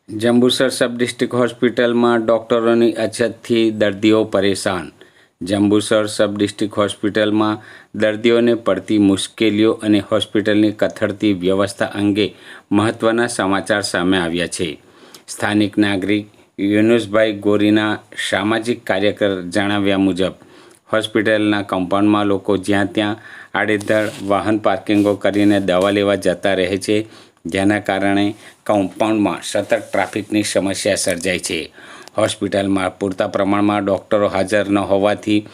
Jambusar sub district હોસ્પિટલમાં ડૉક્ટરોની અછતથી દર્દીઓ પરેશાન. જંબુસર સબ ડિસ્ટ્રિક્ટ હોસ્પિટલમાં દર્દીઓને પડતી મુશ્કેલીઓ અને હોસ્પિટલની કથળતી વ્યવસ્થા અંગે મહત્ત્વના સમાચાર સામે આવ્યા છે. સ્થાનિક નાગરિક યુનુસભાઈ ગોરીના સામાજિક કાર્યકર જણાવ્યા મુજબ હોસ્પિટલના કમ્પાઉન્ડમાં લોકો જ્યાં ત્યાં આડેધડ વાહન પાર્કિંગો કરીને દવા લેવા જતા રહે છે, જેના કારણે કમ્પાઉન્ડમાં સતત ટ્રાફિકની સમસ્યા સર્જાય છે. હોસ્પિટલમાં પૂરતા પ્રમાણમાં ડૉક્ટરો હાજર ન હોવાથી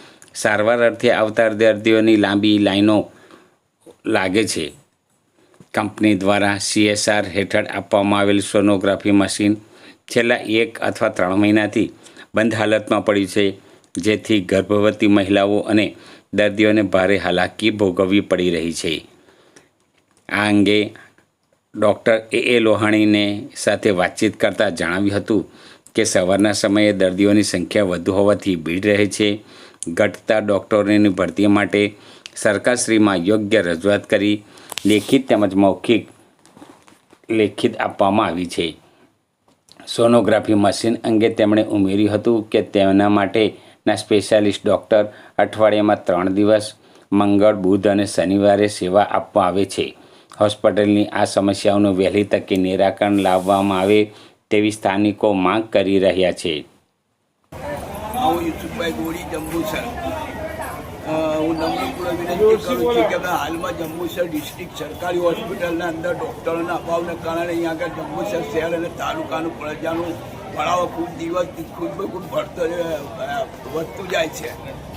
સારવાર અર્થે આવતા દર્દીઓની લાંબી લાઈનો લાગે છે. કંપની દ્વારા CSR હેઠળ આપવામાં આવેલ સોનોગ્રાફી મશીન છેલ્લા 1 અથવા 3 મહિનાથી બંધ હાલતમાં પડ્યું છે, જેથી ગર્ભવતી મહિલાઓ અને દર્દીઓને ભારે હાલાકી ભોગવવી પડી રહી છે. આ અંગે ડૉક્ટર A. લોહાણીને સાથે વાતચીત કરતાં જણાવ્યું હતું કે સવારના સમયે દર્દીઓની સંખ્યા વધુ હોવાથી ભીડ રહે છે. ઘટતા ડૉક્ટરોની ભરતી માટે સરકારશ્રીમાં યોગ્ય રજૂઆત કરી લેખિત તેમજ મૌખિક લેખિત આપવામાં આવી છે. સોનોગ્રાફી મશીન અંગે તેમણે ઉમેર્યું હતું કે તેના માટેના સ્પેશિયાલિસ્ટ ડૉક્ટર અઠવાડિયામાં 3 દિવસ મંગળ, બુધ અને શનિવારે સેવા આપવા આવે છે. હોસ્પિટલની આ સમસ્યાઓનું વહેલી તકે નિરાકરણ લાવવામાં આવે તેવી સ્થાનિકો માંગ કરી રહ્યા છે. હું યુસુફભાઈ ગોરી, જંબુસર. હું નમ્રપૂર્વક વિનંતી કરું છું કે હાલમાં જંબુસર ડિસ્ટ્રિક્ટ સરકારી હોસ્પિટલના અંદર ડૉક્ટરોના અભાવને કારણે અહીંયા આગળ જંબુસર શહેર અને તાલુકાનું પ્રજાનું ભણાવો ખૂબ દિવસથી ખૂબ વધતું જાય છે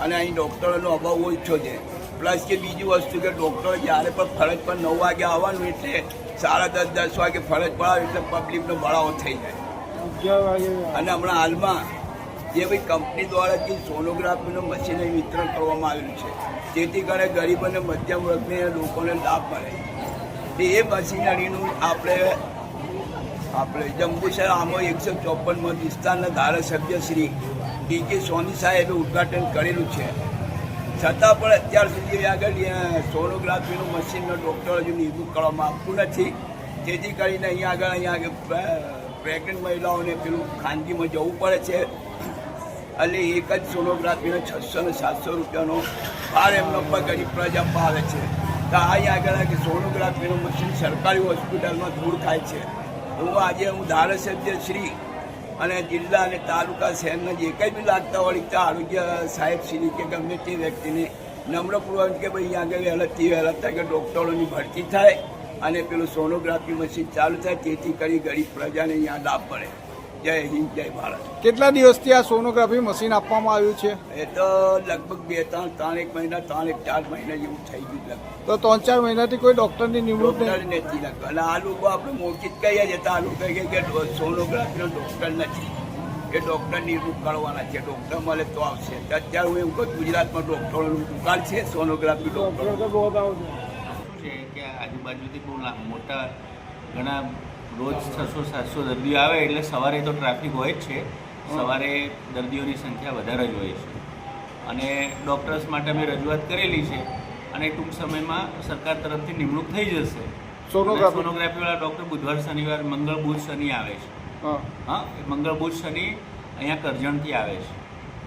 અને અહીં ડૉક્ટરોનો અભાવ ઓછો છે. પ્લસ કે બીજી વસ્તુ કે ડૉક્ટરો જ્યારે પણ ફરજ પર 9 વાગે આવવાનું એટલે 10:30 વાગે ફરજ પડાવે એટલે પબ્લિકનો ભણાવો થઈ જાય. અને હમણાં હાલમાં જે ભાઈ કંપની દ્વારા જે સોનોગ્રાફીનું મશીન વિતરણ કરવામાં આવેલું છે, જેથી કરીને ગરીબ અને મધ્યમ વર્ગને લોકોને લાભ મળે. એ મશીનરીનું આપણે જંબુસર આમાં 154 વિસ્તારના ધારાસભ્ય શ્રી D.K. સોની સાહેબે ઉદ્ઘાટન કરેલું છે. છતાં પણ અત્યાર સુધી આગળ સોનોગ્રાફીનું મશીનનો ડૉક્ટર હજુ નિમણૂક કરવામાં આવતું નથી. જેથી કરીને અહીંયા આગળ પ્રેગ્નન્ટ મહિલાઓને પેલું ખાનગીમાં જવું પડે છે. એટલે એક જ સોનોગ્રાફીનો 600 ને 700 રૂપિયાનો ભાર એમનો પર ગરીબ પ્રજા પાવે છે. તો અહીંયા આગળ સોનોગ્રાફીનું મશીન સરકારી હોસ્પિટલમાં દૂર થાય છે. હું ધારાસભ્ય શ્રી અને જિલ્લા અને તાલુકા શહેરના જે કંઈ બી લાગતા હોય ત્યાં આરોગ્ય સાહેબ શ્રી કે ગમે તે વ્યક્તિને નમ્રપૂર્વક કે ભાઈ અહીંયા આગળ વહેલા તકે ડૉક્ટરોની ભરતી થાય અને પેલું સોનોગ્રાફી મશીન ચાલુ થાય, જેથી કરી ગરીબ પ્રજાને અહીંયા લાભ મળે. જય હિન્દ, જય ભારત. કેટલા દિવસથી આ સોનોગ્રાફી મશીન આપવામાં આવ્યું છે? એ તો લગભગ 3 મહિના 4 મહિના જેવું થઈ ગયું. તો 3-4 મહિનાથી કોઈ ડૉક્ટરની નિમણૂક નથી લગતું. અને આ લોકો આપણે મોચિત કહીએ છીએ તો આ લોકો કહે કે સોનોગ્રાફીનો ડૉક્ટર નથી, એ ડૉક્ટર નિમણૂક કરવાના છે. ડૉક્ટર મળે તો આવશે. અત્યારે હું એવું કહું ગુજરાતમાં ડૉક્ટરોનું દુકાન છે, સોનોગ્રાફી ડૉક્ટર છે કે આજુબાજુથી બહુ મોટા ઘણા રોજ 600-700 દર્દીઓ આવે એટલે સવારે તો ટ્રાફિક હોય જ છે. સવારે દર્દીઓની સંખ્યા વધારે જ હોય છે અને ડૉક્ટર્સ માટે અમે રજૂઆત કરેલી છે અને ટૂંક સમયમાં સરકાર તરફથી નિમણૂક થઈ જશે. સોનોગ્રાફીવાળા ડૉક્ટર બુધવાર, શનિવાર, મંગળ, બુધ, શનિ આવે છે. મંગળ, બુધ, શનિ અહીંયા કરજણથી આવે છે.